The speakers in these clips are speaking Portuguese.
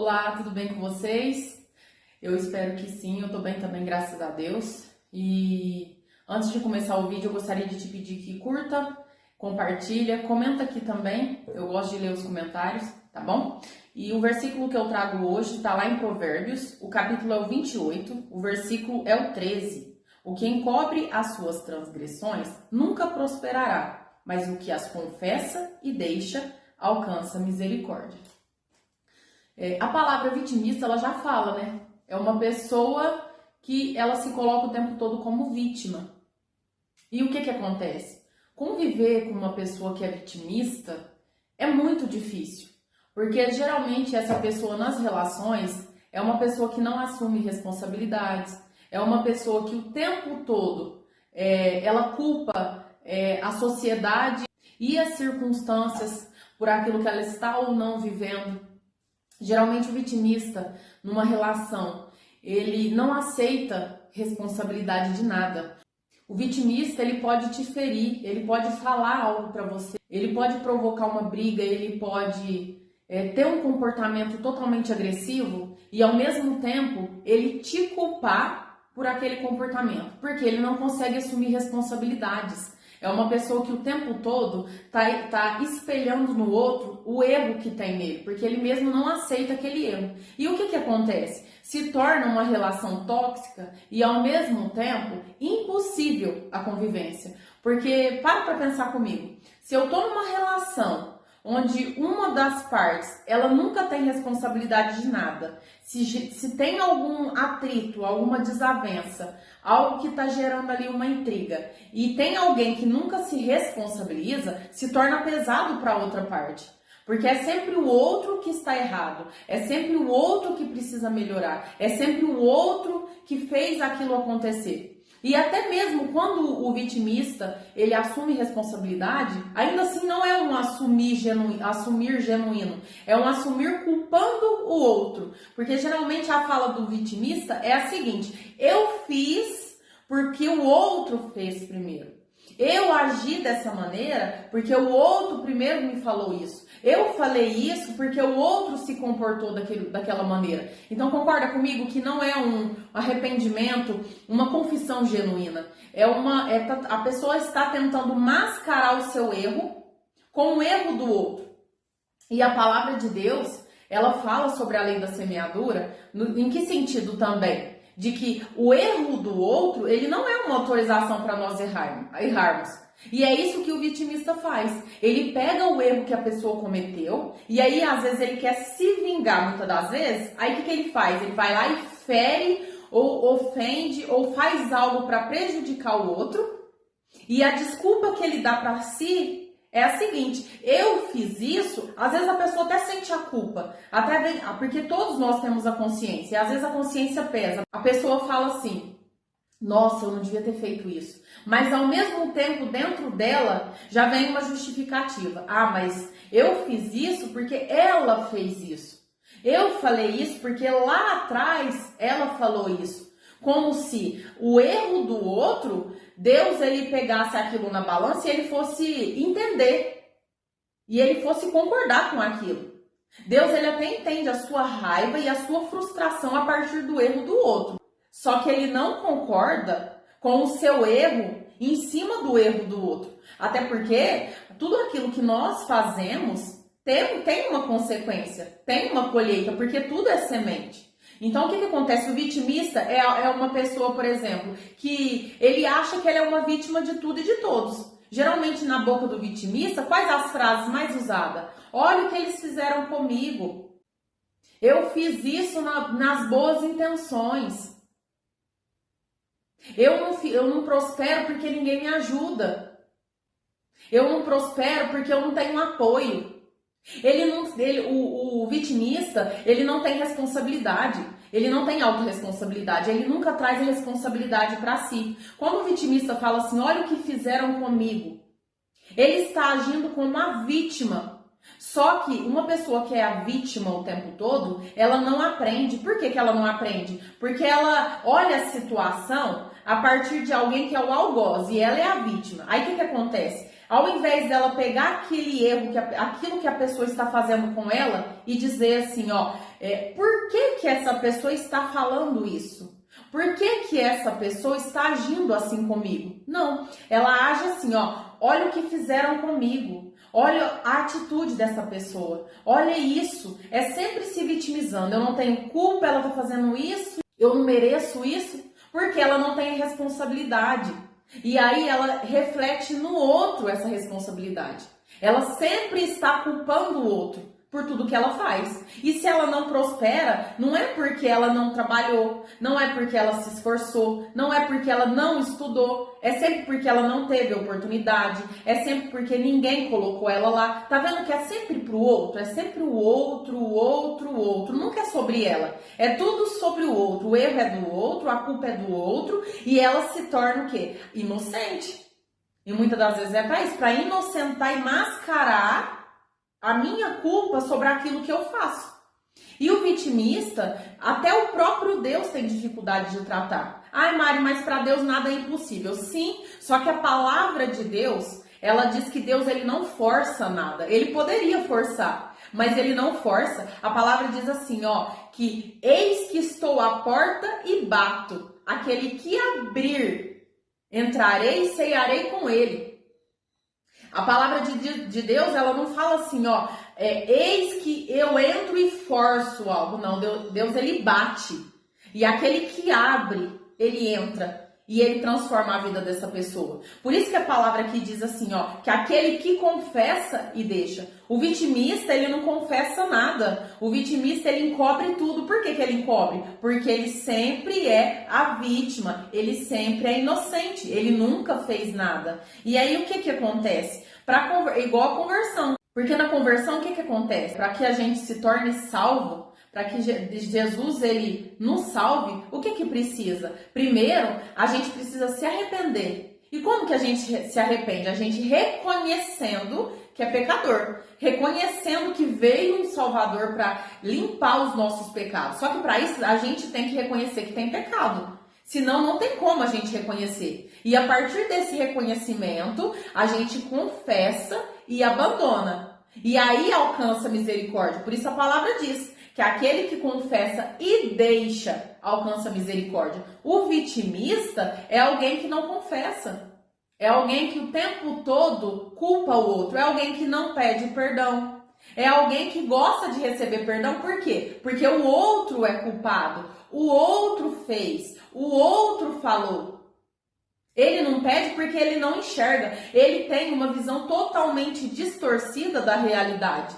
Olá, tudo bem com vocês? Eu espero que sim, eu tô bem também, graças a Deus. E antes de começar o vídeo, eu gostaria de te pedir que curta, compartilha, comenta aqui também. Eu gosto de ler os comentários, tá bom? E o versículo que eu trago hoje tá lá em Provérbios, o capítulo é o 28, o versículo é o 13. O que encobre as suas transgressões nunca prosperará, mas o que as confessa e deixa alcança misericórdia. A palavra vitimista, ela já fala, né? É uma pessoa que ela se coloca o tempo todo como vítima. E o que acontece? Conviver com uma pessoa que é vitimista é muito difícil. Porque geralmente essa pessoa nas relações é uma pessoa que não assume responsabilidades. É uma pessoa que o tempo todo ela culpa a sociedade e as circunstâncias por aquilo que ela está ou não vivendo. Geralmente o vitimista, numa relação, ele não aceita responsabilidade de nada. O vitimista, ele pode te ferir, ele pode falar algo para você, ele pode provocar uma briga, ele pode ter um comportamento totalmente agressivo e, ao mesmo tempo, ele te culpar por aquele comportamento, porque ele não consegue assumir responsabilidades. É uma pessoa que o tempo todo tá espelhando no outro o erro que tem nele, porque ele mesmo não aceita aquele erro. E o que acontece? Se torna uma relação tóxica e, ao mesmo tempo, impossível a convivência. Porque, para pensar comigo, se eu tô numa relação onde uma das partes, ela nunca tem responsabilidade de nada, se tem algum atrito, alguma desavença, algo que está gerando ali uma intriga, e tem alguém que nunca se responsabiliza, se torna pesado para a outra parte. Porque é sempre o outro que está errado, é sempre o outro que precisa melhorar, é sempre o outro que fez aquilo acontecer. E até mesmo quando o vitimista, ele assume responsabilidade, ainda assim não é um assumir genuíno, é um assumir culpando o outro. Porque geralmente a fala do vitimista é a seguinte: eu fiz porque o outro fez primeiro. Eu agi dessa maneira porque o outro primeiro me falou isso. Eu falei isso porque o outro se comportou daquela maneira. Então concorda comigo que não é um arrependimento, uma confissão genuína. A pessoa está tentando mascarar o seu erro com o erro do outro. E a palavra de Deus, ela fala sobre a lei da semeadura, em que sentido também? De que o erro do outro, ele não é uma autorização para nós errarmos. E é isso que o vitimista faz. Ele pega o erro que a pessoa cometeu e aí às vezes ele quer se vingar, muitas das vezes. Aí o que ele faz? Ele vai lá e fere ou ofende ou faz algo para prejudicar o outro. E a desculpa que ele dá para si é a seguinte: eu fiz isso. Às vezes a pessoa até sente a culpa, porque todos nós temos a consciência, e às vezes a consciência pesa. A pessoa fala assim: nossa, eu não devia ter feito isso. Mas ao mesmo tempo, dentro dela, já vem uma justificativa. Ah, mas eu fiz isso porque ela fez isso. Eu falei isso porque lá atrás ela falou isso. Como se o erro do outro, Deus ele pegasse aquilo na balança e ele fosse entender. E ele fosse concordar com aquilo. Deus ele até entende a sua raiva e a sua frustração a partir do erro do outro. Só que ele não concorda com o seu erro em cima do erro do outro. Até porque tudo aquilo que nós fazemos tem uma consequência, tem uma colheita, porque tudo é semente. Então, o que acontece? O vitimista é uma pessoa, por exemplo, que ele acha que ele é uma vítima de tudo e de todos. Geralmente, na boca do vitimista, quais as frases mais usadas? Olha o que eles fizeram comigo. Eu fiz isso nas boas intenções. Eu não prospero porque ninguém me ajuda. Eu não prospero porque eu não tenho apoio. O vitimista, ele não tem responsabilidade. Ele não tem autorresponsabilidade. Ele nunca traz a responsabilidade para si. Quando o vitimista fala assim: olha o que fizeram comigo, ele está agindo como uma vítima. Só que uma pessoa que é a vítima o tempo todo, ela não aprende. Por que ela não aprende? Porque ela olha a situação a partir de alguém que é o algoz e ela é a vítima. Aí o que acontece? Ao invés dela pegar aquele erro, aquilo que a pessoa está fazendo com ela e dizer assim, ó, por que que essa pessoa está falando isso? Por que que essa pessoa está agindo assim comigo? Não, ela age assim, ó, olha o que fizeram comigo, olha a atitude dessa pessoa, olha isso, é sempre se vitimizando, eu não tenho culpa, ela tá fazendo isso, eu não mereço isso, porque ela não tem responsabilidade. E aí ela reflete no outro essa responsabilidade. Ela sempre está culpando o outro por tudo que ela faz. E se ela não prospera, não é porque ela não trabalhou, não é porque ela se esforçou, não é porque ela não estudou, é sempre porque ela não teve oportunidade, é sempre porque ninguém colocou ela lá. Tá vendo que é sempre pro outro? É sempre o outro, o outro, o outro. Nunca é sobre ela. É tudo sobre o outro. O erro é do outro, a culpa é do outro e ela se torna o quê? Inocente. E muitas das vezes é para isso, para inocentar e mascarar a minha culpa sobre aquilo que eu faço. E o vitimista, até o próprio Deus tem dificuldade de tratar. Ai, Mari, mas para Deus nada é impossível. Sim, só que a palavra de Deus, ela diz que Deus ele não força nada. Ele poderia forçar, mas ele não força. A palavra diz assim, ó, que eis que estou à porta e bato. Aquele que abrir, entrarei e cearei com ele. A palavra de Deus, ela não fala assim, ó, eis que eu entro e forço algo. Não, Deus ele bate. E aquele que abre, ele entra. E ele transforma a vida dessa pessoa. Por isso que a palavra aqui diz assim, ó, que aquele que confessa e deixa. O vitimista, ele não confessa nada. O vitimista, ele encobre tudo. Por que que ele encobre? Porque ele sempre é a vítima. Ele sempre é inocente. Ele nunca fez nada. E aí, o que que acontece? Igual a conversão. Porque na conversão, o que que acontece? Para que a gente se torne salvo, para que Jesus ele nos salve, o que que precisa? Primeiro, a gente precisa se arrepender. E como que a gente se arrepende? A gente reconhecendo que é pecador, reconhecendo que veio um Salvador para limpar os nossos pecados. Só que para isso a gente tem que reconhecer que tem pecado. Senão não tem como a gente reconhecer. E a partir desse reconhecimento, a gente confessa e abandona. E aí alcança a misericórdia. Por isso a palavra diz que aquele que confessa e deixa alcança a misericórdia. O vitimista é alguém que não confessa. É alguém que o tempo todo culpa o outro. É alguém que não pede perdão. É alguém que gosta de receber perdão. Por quê? Porque o outro é culpado. O outro fez. O outro falou. Ele não pede porque ele não enxerga. Ele tem uma visão totalmente distorcida da realidade.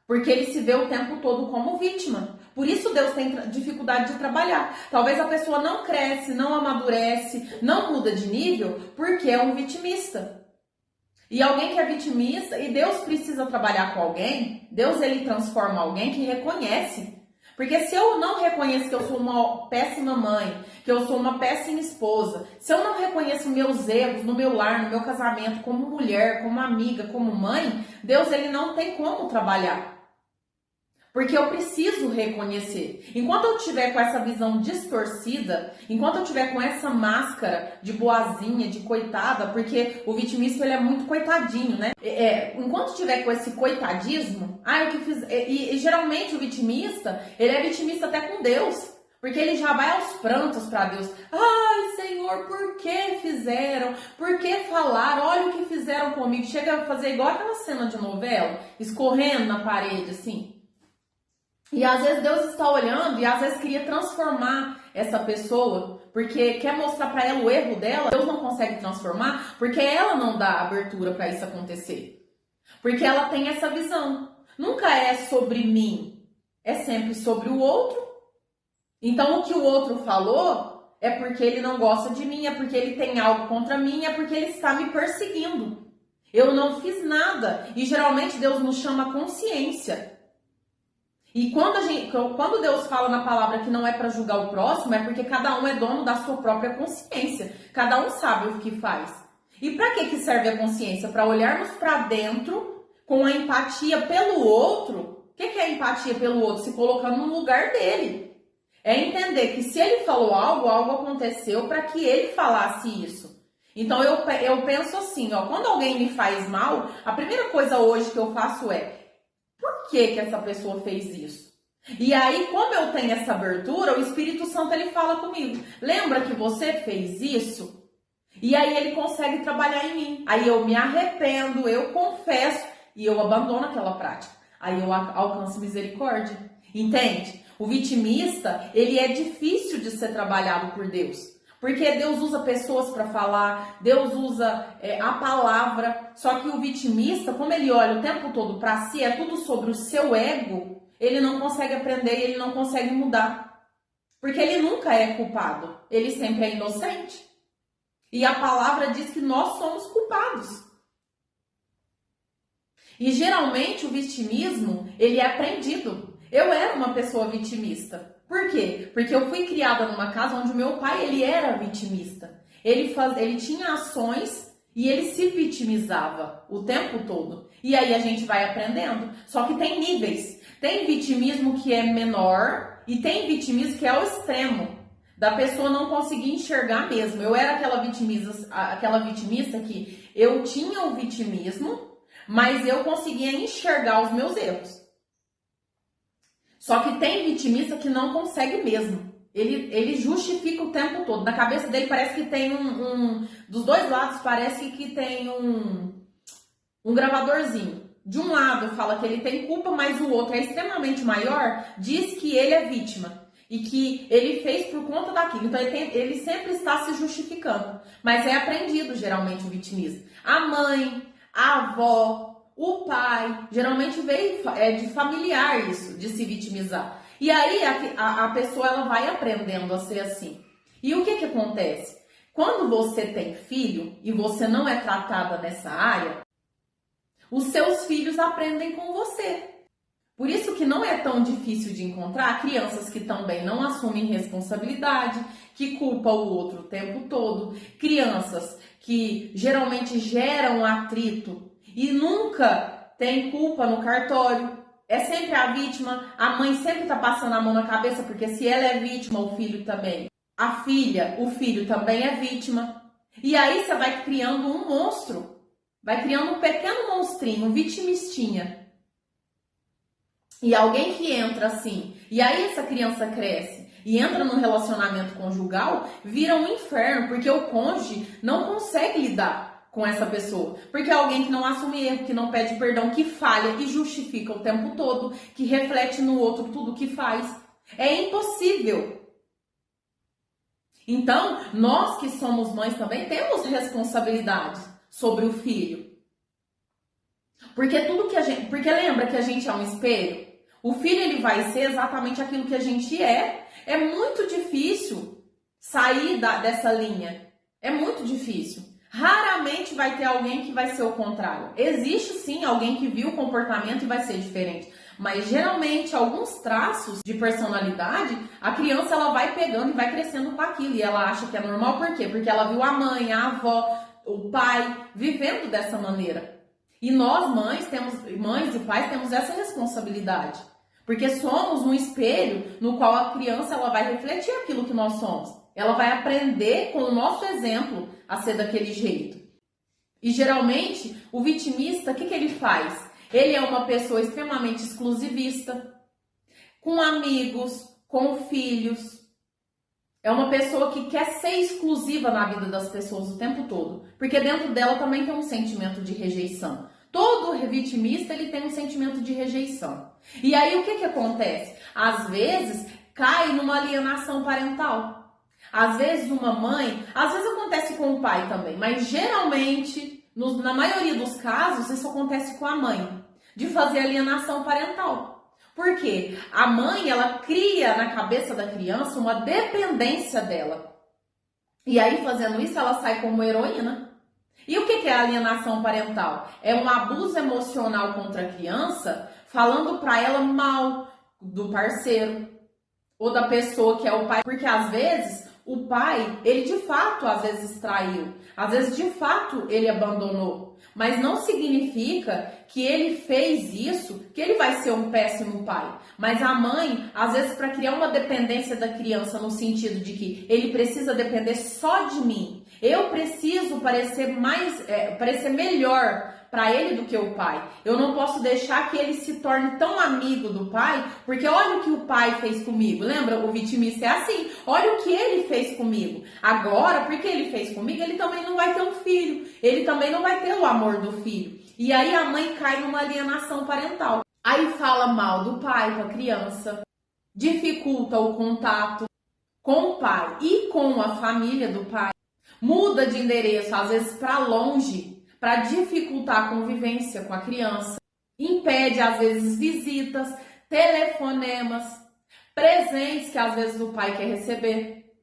Porque ele se vê o tempo todo como vítima. Por isso Deus tem dificuldade de trabalhar. Talvez a pessoa não cresce, não amadurece, não muda de nível porque é um vitimista. E alguém que é vitimista, e Deus precisa trabalhar com alguém, Deus ele transforma alguém que reconhece. Porque se eu não reconheço que eu sou uma péssima mãe, que eu sou uma péssima esposa, se eu não reconheço meus erros no meu lar, no meu casamento, como mulher, como amiga, como mãe, Deus ele não tem como trabalhar. Porque eu preciso reconhecer. Enquanto eu tiver com essa visão distorcida, enquanto eu tiver com essa máscara de boazinha, de coitada, porque o vitimista ele é muito coitadinho, né? Enquanto tiver com esse coitadismo, eu que fiz. E geralmente o vitimista, ele é vitimista até com Deus. Porque ele já vai aos prantos para Deus. Ai, Senhor, por que fizeram? Por que falaram? Olha o que fizeram comigo. Chega a fazer igual aquela cena de novela, escorrendo na parede, assim. E às vezes Deus está olhando e às vezes queria transformar essa pessoa, porque quer mostrar para ela o erro dela. Deus não consegue transformar porque ela não dá abertura para isso acontecer. Porque ela tem essa visão. Nunca é sobre mim, é sempre sobre o outro. Então o que o outro falou é porque ele não gosta de mim, é porque ele tem algo contra mim, é porque ele está me perseguindo. Eu não fiz nada. E geralmente Deus nos chama a consciência. E quando Deus fala na palavra que não é para julgar o próximo, é porque cada um é dono da sua própria consciência. Cada um sabe o que faz. E para que serve a consciência? Para olharmos para dentro com a empatia pelo outro. O que é a empatia pelo outro? Se colocando no lugar dele. É entender que se ele falou algo, algo aconteceu para que ele falasse isso. Então eu penso assim, ó, quando alguém me faz mal, a primeira coisa hoje que eu faço é: por que essa pessoa fez isso? E aí, como eu tenho essa abertura, o Espírito Santo ele fala comigo. Lembra que você fez isso? E aí ele consegue trabalhar em mim. Aí eu me arrependo, eu confesso e eu abandono aquela prática. Aí eu alcanço misericórdia. Entende? O vitimista, ele é difícil de ser trabalhado por Deus. Porque Deus usa pessoas para falar, Deus usa a palavra. Só que o vitimista, como ele olha o tempo todo para si, é tudo sobre o seu ego, ele não consegue aprender e ele não consegue mudar. Porque ele nunca é culpado, ele sempre é inocente. E a palavra diz que nós somos culpados. E geralmente o vitimismo, ele é aprendido. Eu era uma pessoa vitimista. Por quê? Porque eu fui criada numa casa onde o meu pai, ele era vitimista. Ele tinha ações e ele se vitimizava o tempo todo. E aí a gente vai aprendendo. Só que tem níveis. Tem vitimismo que é menor e tem vitimismo que é o extremo. Da pessoa não conseguir enxergar mesmo. Eu era aquela vitimista que eu tinha o vitimismo, mas eu conseguia enxergar os meus erros. Só que tem vitimista que não consegue mesmo. Ele justifica o tempo todo. Na cabeça dele parece que tem dos dois lados parece que tem um gravadorzinho. De um lado fala que ele tem culpa, mas o outro é extremamente maior, diz que ele é vítima. E que ele fez por conta daquilo. Então ele sempre está se justificando. Mas é aprendido geralmente o vitimismo. A mãe, a avó, o pai, geralmente veio de familiar isso, de se vitimizar. E aí a pessoa ela vai aprendendo a ser assim. E o que acontece? Quando você tem filho e você não é tratada nessa área, os seus filhos aprendem com você. Por isso que não é tão difícil de encontrar crianças que também não assumem responsabilidade, que culpam o outro o tempo todo, crianças que geralmente geram atrito e nunca tem culpa no cartório, é sempre a vítima, a mãe sempre tá passando a mão na cabeça, porque se ela é vítima, o filho também. A filha, o filho também é vítima. E aí você vai criando um monstro, vai criando um pequeno monstrinho, um vitimistinha. E alguém que entra assim, e aí essa criança cresce e entra no relacionamento conjugal, vira um inferno, porque o cônjuge não consegue lidar com essa pessoa. Porque é alguém que não assume erro, que não pede perdão, que falha e justifica o tempo todo, que reflete no outro tudo que faz. É impossível. Então, nós que somos mães também temos responsabilidade sobre o filho. Porque porque lembra que a gente é um espelho? O filho ele vai ser exatamente aquilo que a gente é. É muito difícil sair dessa linha. É muito difícil. Raramente vai ter alguém que vai ser o contrário. Existe sim alguém que viu o comportamento e vai ser diferente. Mas geralmente alguns traços de personalidade, a criança ela vai pegando e vai crescendo com aquilo. E ela acha que é normal, por quê? Porque ela viu a mãe, a avó, o pai vivendo dessa maneira. E nós mães e pais temos essa responsabilidade. Porque somos um espelho no qual a criança ela vai refletir aquilo que nós somos. Ela vai aprender com o nosso exemplo a ser daquele jeito. E geralmente o vitimista, o que ele faz? Ele é uma pessoa extremamente exclusivista, com amigos, com filhos. É uma pessoa que quer ser exclusiva na vida das pessoas o tempo todo. Porque dentro dela também tem um sentimento de rejeição. Todo vitimista ele tem um sentimento de rejeição. E aí o que acontece? Às vezes cai numa alienação parental. Às vezes uma mãe, às vezes acontece com o pai também, mas geralmente, na maioria dos casos, isso acontece com a mãe, de fazer alienação parental. Por quê? A mãe, ela cria na cabeça da criança uma dependência dela. E aí, fazendo isso, ela sai como heroína. E o que é alienação parental? É um abuso emocional contra a criança, falando para ela mal do parceiro ou da pessoa que é o pai. Porque às vezes o pai, ele de fato às vezes traiu, às vezes de fato ele abandonou. Mas não significa que ele fez isso, que ele vai ser um péssimo pai. Mas a mãe, às vezes para criar uma dependência da criança no sentido de que ele precisa depender só de mim. Eu preciso parecer melhor para ele do que o pai. Eu não posso deixar que ele se torne tão amigo do pai, porque olha o que o pai fez comigo. Lembra? O vitimista é assim. Olha o que ele fez comigo. Agora, porque ele fez comigo, ele também não vai ter um filho. Ele também não vai ter o amor do filho. E aí a mãe cai numa alienação parental. Aí fala mal do pai com a criança, dificulta o contato com o pai e com a família do pai, muda de endereço, às vezes para longe, para dificultar a convivência com a criança, impede, às vezes, visitas, telefonemas, presentes que, às vezes, o pai quer receber,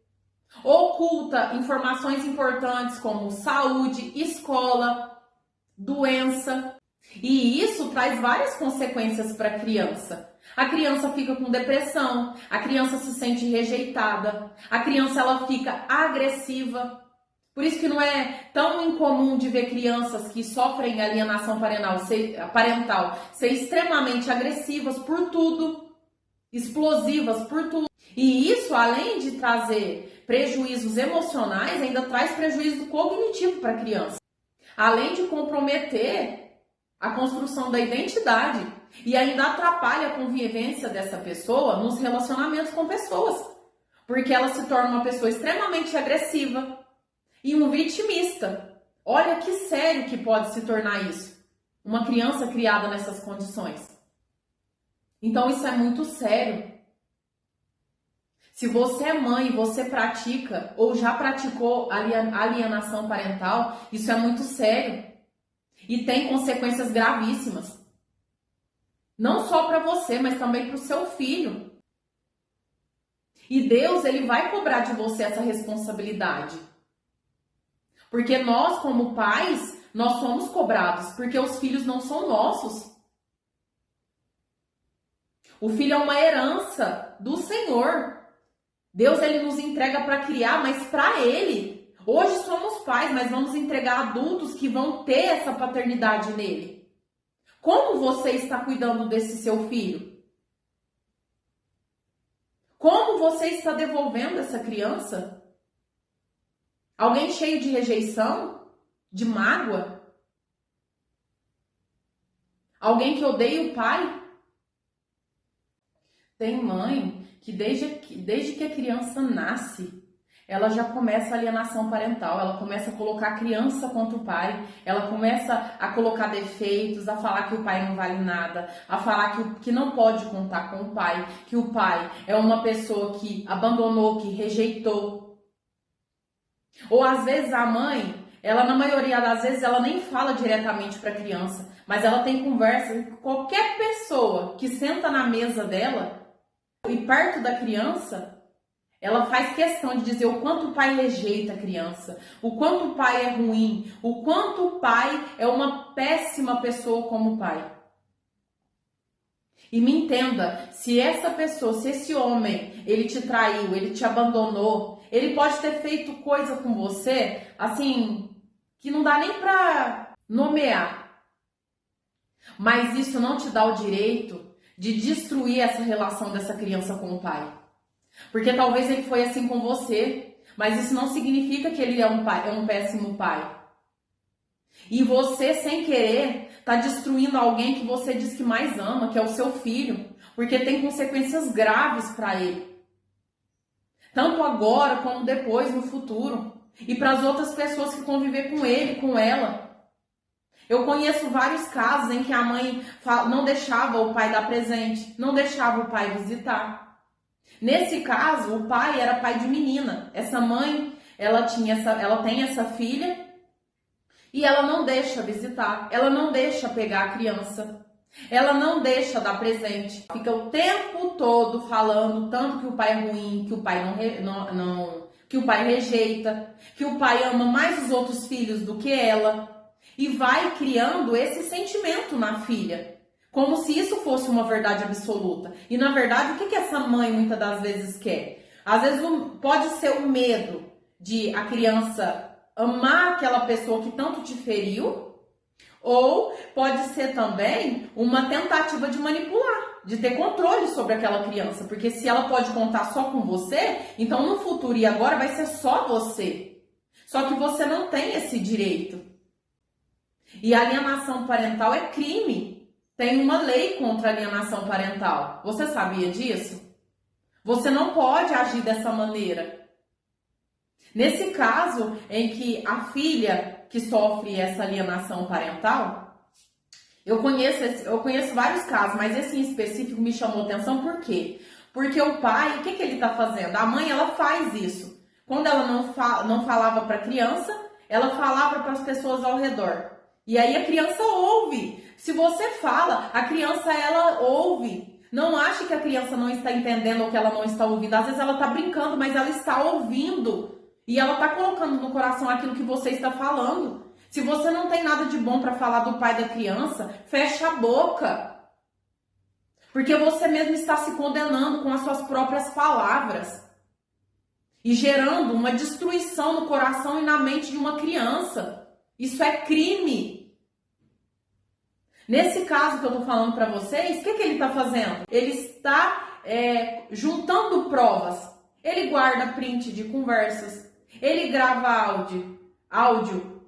oculta informações importantes como saúde, escola, doença, e isso traz várias consequências para a criança. A criança fica com depressão, a criança se sente rejeitada, a criança ela fica agressiva. Por isso que não é tão incomum de ver crianças que sofrem alienação parental ser extremamente agressivas por tudo, explosivas por tudo. E isso, além de trazer prejuízos emocionais, ainda traz prejuízo cognitivo para a criança. Além de comprometer a construção da identidade e ainda atrapalha a convivência dessa pessoa nos relacionamentos com pessoas, porque ela se torna uma pessoa extremamente agressiva e um vitimista. Olha que sério que pode se tornar isso, uma criança criada nessas condições. Então isso é muito sério. Se você é mãe e você pratica ou já praticou alienação parental, isso é muito sério. E tem consequências gravíssimas. Não só para você, mas também para o seu filho. E Deus, ele vai cobrar de você essa responsabilidade. Porque nós, como pais, nós somos cobrados. Porque os filhos não são nossos. O filho é uma herança do Senhor. Deus, ele nos entrega para criar, mas para ele. Hoje somos pais, mas vamos entregar adultos que vão ter essa paternidade nele. Como você está cuidando desse seu filho? Como você está devolvendo essa criança? Alguém cheio de rejeição? De mágoa? Alguém que odeia o pai? Tem mãe que desde que a criança nasce, ela já começa a alienação parental, ela começa a colocar a criança contra o pai, ela começa a colocar defeitos, a falar que o pai não vale nada, a falar que não pode contar com o pai, que o pai é uma pessoa que abandonou, que rejeitou. Ou às vezes a mãe, ela na maioria das vezes, ela nem fala diretamente para a criança, mas ela tem conversa com qualquer pessoa que senta na mesa dela e perto da criança. Ela faz questão de dizer o quanto o pai rejeita a criança, o quanto o pai é ruim, o quanto o pai é uma péssima pessoa como pai. E me entenda, se essa pessoa, se esse homem, ele te traiu, ele te abandonou, ele pode ter feito coisa com você, assim, que não dá nem pra nomear. Mas isso não te dá o direito de destruir essa relação dessa criança com o pai. Porque talvez ele foi assim com você, mas isso não significa que ele é um péssimo pai. E você, sem querer, está destruindo alguém que você diz que mais ama, que é o seu filho, porque tem consequências graves para ele. Tanto agora como depois, no futuro. E para as outras pessoas que conviver com ele, com ela. Eu conheço vários casos em que a mãe não deixava o pai dar presente, não deixava o pai visitar. Nesse caso, o pai era pai de menina. Essa mãe, ela tem essa filha e ela não deixa visitar, ela não deixa pegar a criança, ela não deixa dar presente. Fica o tempo todo falando tanto que o pai é ruim, que o pai que o pai rejeita, que o pai ama mais os outros filhos do que ela e vai criando esse sentimento na filha. Como se isso fosse uma verdade absoluta. E na verdade, o que essa mãe muitas das vezes quer? Às vezes pode ser o medo de a criança amar aquela pessoa que tanto te feriu, ou pode ser também uma tentativa de manipular, de ter controle sobre aquela criança. Porque se ela pode contar só com você, então no futuro e agora vai ser só você. Só que você não tem esse direito. E a alienação parental é crime. Tem uma lei contra a alienação parental. Você sabia disso? Você não pode agir dessa maneira. Nesse caso em que a filha que sofre essa alienação parental, eu conheço vários casos, mas esse em específico me chamou atenção. Por quê? Porque o pai, o que ele está fazendo? A mãe, ela faz isso. Quando ela não falava para a criança, ela falava para as pessoas ao redor. E aí a criança ouve. Se você fala, a criança, ela ouve. Não ache que a criança não está entendendo ou que ela não está ouvindo. Às vezes ela está brincando, mas ela está ouvindo. E ela está colocando no coração aquilo que você está falando. Se você não tem nada de bom para falar do pai da criança, fecha a boca. Porque você mesmo está se condenando com as suas próprias palavras. E gerando uma destruição no coração e na mente de uma criança. Isso é crime. Nesse caso que eu estou falando para vocês, o que ele está fazendo? Ele está juntando provas. Ele guarda print de conversas. Ele grava áudio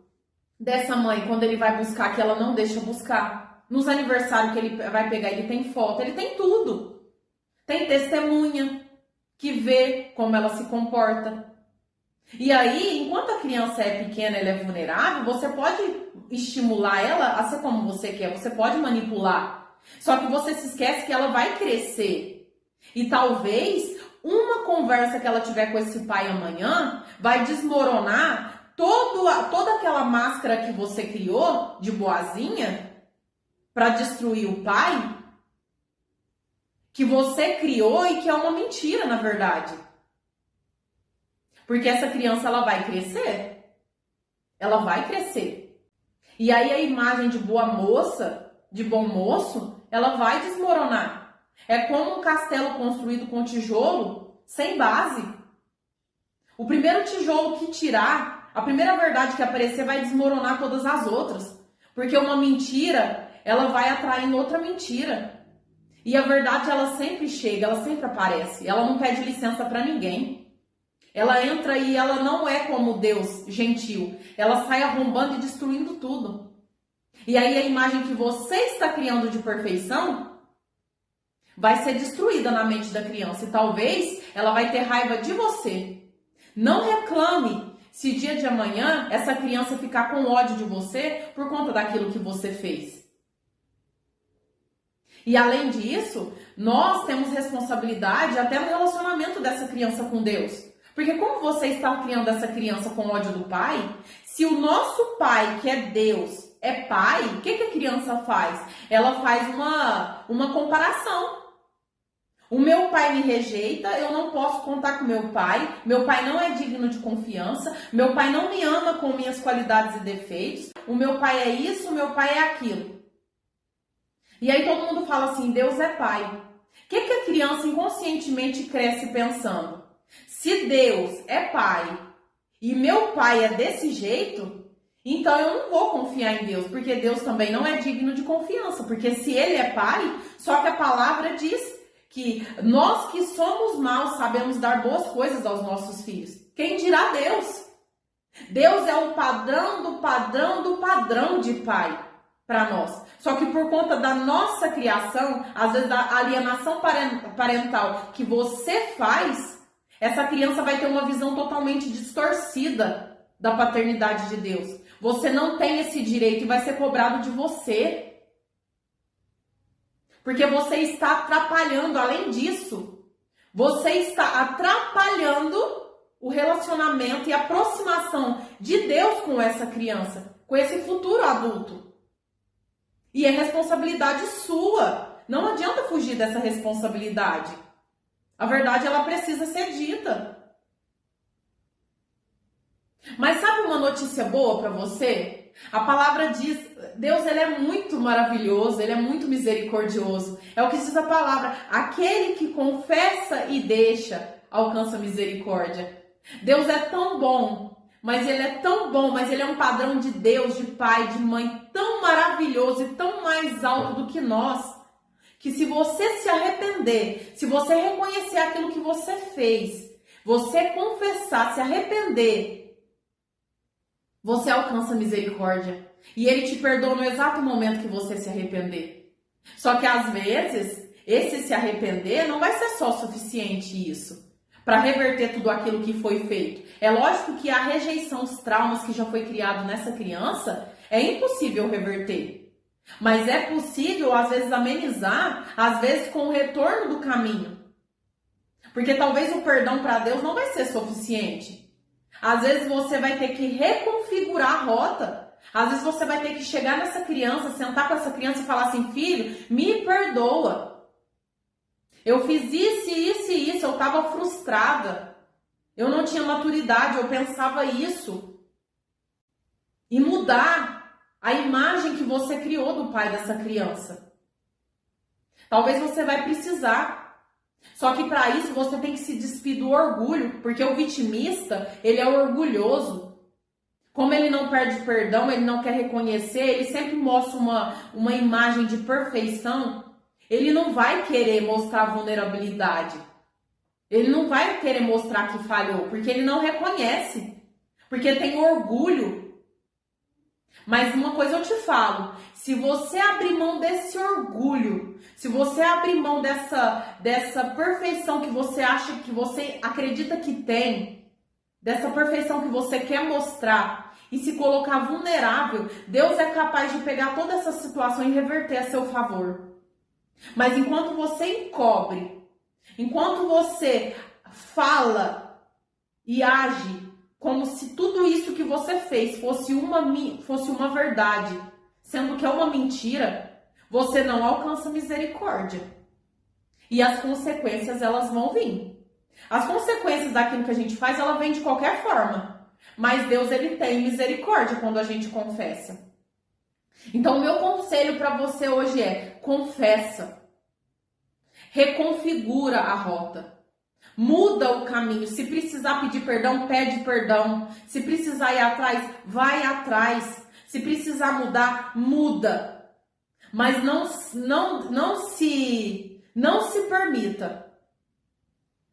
dessa mãe quando ele vai buscar, que ela não deixa buscar. Nos aniversários que ele vai pegar, ele tem foto, ele tem tudo. Tem testemunha que vê como ela se comporta. E aí, enquanto a criança é pequena, ela é vulnerável, você pode estimular ela a ser como você quer, você pode manipular. Só que você se esquece que ela vai crescer. E talvez uma conversa que ela tiver com esse pai amanhã vai desmoronar toda aquela máscara que você criou de boazinha para destruir o pai, que você criou e que é uma mentira, na verdade. Porque essa criança, ela vai crescer. Ela vai crescer. E aí a imagem de boa moça, de bom moço, ela vai desmoronar. É como um castelo construído com tijolo sem base. O primeiro tijolo que tirar, a primeira verdade que aparecer vai desmoronar todas as outras. Porque uma mentira, ela vai atraindo outra mentira. E a verdade, ela sempre chega, ela sempre aparece. Ela não pede licença para ninguém. Ela entra e ela não é como Deus, gentil. Ela sai arrombando e destruindo tudo. E aí a imagem que você está criando de perfeição vai ser destruída na mente da criança. E talvez ela vai ter raiva de você. Não reclame se dia de amanhã essa criança ficar com ódio de você por conta daquilo que você fez. E além disso, nós temos responsabilidade até no relacionamento dessa criança com Deus. Porque como você está criando essa criança com ódio do pai, se o nosso pai, que é Deus, é pai, o que a criança faz? Ela faz uma comparação. O meu pai me rejeita, eu não posso contar com meu pai não é digno de confiança, meu pai não me ama com minhas qualidades e defeitos, o meu pai é isso, o meu pai é aquilo. E aí todo mundo fala assim, Deus é pai. O que a criança inconscientemente cresce pensando? Se Deus é pai e meu pai é desse jeito, então eu não vou confiar em Deus, porque Deus também não é digno de confiança. Porque se ele é pai, só que a palavra diz que nós que somos maus sabemos dar boas coisas aos nossos filhos. Quem dirá Deus? Deus é o padrão do padrão do padrão de pai para nós. Só que por conta da nossa criação, às vezes da alienação parental que você faz, essa criança vai ter uma visão totalmente distorcida da paternidade de Deus. Você não tem esse direito e vai ser cobrado de você. Porque você está atrapalhando, além disso, você está atrapalhando o relacionamento e a aproximação de Deus com essa criança, com esse futuro adulto. E é responsabilidade sua. Não adianta fugir dessa responsabilidade. A verdade, ela precisa ser dita. Mas sabe uma notícia boa para você? A palavra diz, Deus ele é muito maravilhoso, ele é muito misericordioso. É o que diz a palavra, aquele que confessa e deixa, alcança misericórdia. Deus é tão bom, mas ele é tão bom, mas ele é um padrão de Deus, de pai, de mãe, tão maravilhoso e tão mais alto do que nós, que se você se arrepender, se você reconhecer aquilo que você fez, você confessar, se arrepender, você alcança misericórdia. E ele te perdoa no exato momento que você se arrepender. Só que às vezes, esse se arrepender não vai ser só suficiente isso, para reverter tudo aquilo que foi feito. É lógico que a rejeição, os traumas que já foi criado nessa criança, é impossível reverter. Mas é possível, às vezes, amenizar, às vezes com o retorno do caminho. Porque talvez o perdão para Deus não vai ser suficiente. Às vezes você vai ter que reconfigurar a rota. Às vezes você vai ter que chegar nessa criança, sentar com essa criança e falar assim: filho, me perdoa. Eu fiz isso, isso e isso, eu estava frustrada. Eu não tinha maturidade, eu pensava isso. E mudar a imagem que você criou do pai dessa criança. Talvez você vai precisar. Só que para isso você tem que se despir do orgulho, porque o vitimista, ele é orgulhoso. Como ele não perde perdão, ele não quer reconhecer, ele sempre mostra uma imagem de perfeição. Ele não vai querer mostrar vulnerabilidade. Ele não vai querer mostrar que falhou, porque ele não reconhece. Porque tem orgulho. Mas uma coisa eu te falo, se você abrir mão desse orgulho, se você abrir mão dessa perfeição que você acha, que você acredita que tem, dessa perfeição que você quer mostrar e se colocar vulnerável, Deus é capaz de pegar toda essa situação e reverter a seu favor. Mas enquanto você encobre, enquanto você fala e age como se tudo isso que você fez fosse uma verdade, sendo que é uma mentira, você não alcança misericórdia. E as consequências, elas vão vir. As consequências daquilo que a gente faz, ela vem de qualquer forma. Mas Deus, ele tem misericórdia quando a gente confessa. Então, o meu conselho para você hoje é: confessa. Reconfigura a rota. Muda o caminho. Se precisar pedir perdão, pede perdão. Se precisar ir atrás, vai atrás. Se precisar mudar, muda. Mas não se permita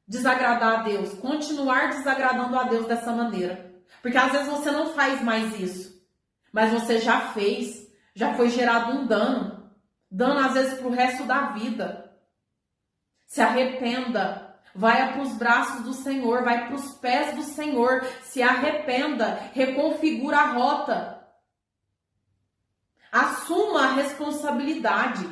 desagradar a Deus. Continuar desagradando a Deus dessa maneira. Porque às vezes você não faz mais isso. Mas você já fez. Já foi gerado um dano. Dano às vezes pro resto da vida. Se arrependa. Vai para os braços do Senhor, vai para os pés do Senhor, se arrependa, reconfigura a rota. Assuma a responsabilidade,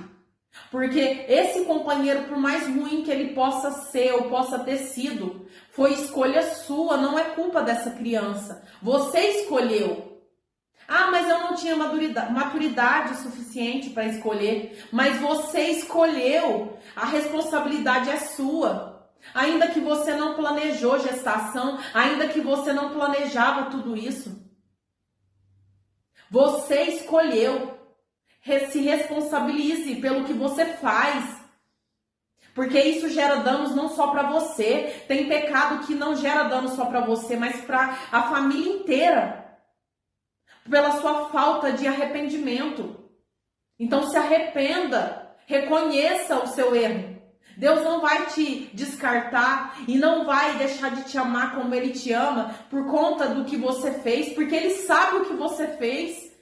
porque esse companheiro, por mais ruim que ele possa ser ou possa ter sido, foi escolha sua, não é culpa dessa criança. Você escolheu. Ah, mas eu não tinha maturidade suficiente para escolher, mas você escolheu, a responsabilidade é sua. Ainda que você não planejou gestação, ainda que você não planejava tudo isso, você escolheu. Se responsabilize pelo que você faz, porque isso gera danos não só para você. Tem pecado que não gera dano só para você, mas para a família inteira, pela sua falta de arrependimento. Então se arrependa, reconheça o seu erro. Deus não vai te descartar e não vai deixar de te amar como Ele te ama por conta do que você fez, porque Ele sabe o que você fez.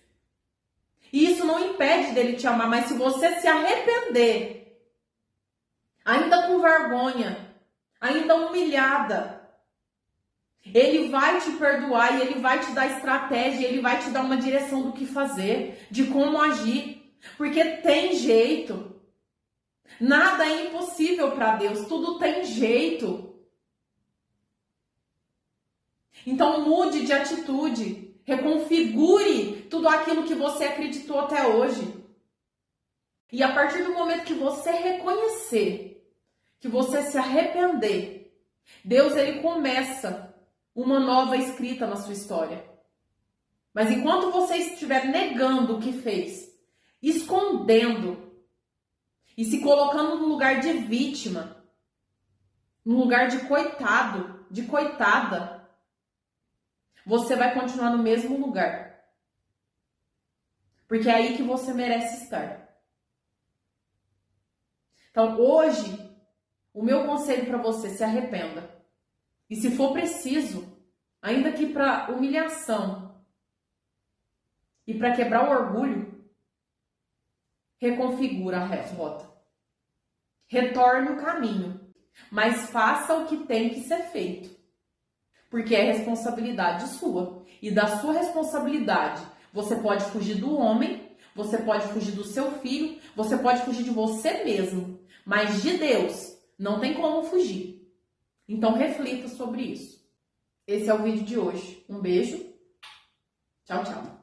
E isso não impede dele te amar, mas se você se arrepender, ainda com vergonha, ainda humilhada, Ele vai te perdoar e Ele vai te dar estratégia, Ele vai te dar uma direção do que fazer, de como agir, porque tem jeito. Nada é impossível para Deus, tudo tem jeito. Então mude de atitude, reconfigure tudo aquilo que você acreditou até hoje. E a partir do momento que você reconhecer, que você se arrepender, Deus, ele começa uma nova escrita na sua história. Mas enquanto você estiver negando o que fez, escondendo e se colocando no lugar de vítima, no lugar de coitado, de coitada, você vai continuar no mesmo lugar. Porque é aí que você merece estar. Então, hoje, o meu conselho para você: se arrependa. E se for preciso, ainda que para humilhação, E para quebrar o orgulho, reconfigura a rota. Retorne o caminho, mas faça o que tem que ser feito. Porque é responsabilidade sua. E da sua responsabilidade, você pode fugir do homem, você pode fugir do seu filho, você pode fugir de você mesmo. Mas de Deus, não tem como fugir. Então reflita sobre isso. Esse é o vídeo de hoje. Um beijo. Tchau, tchau.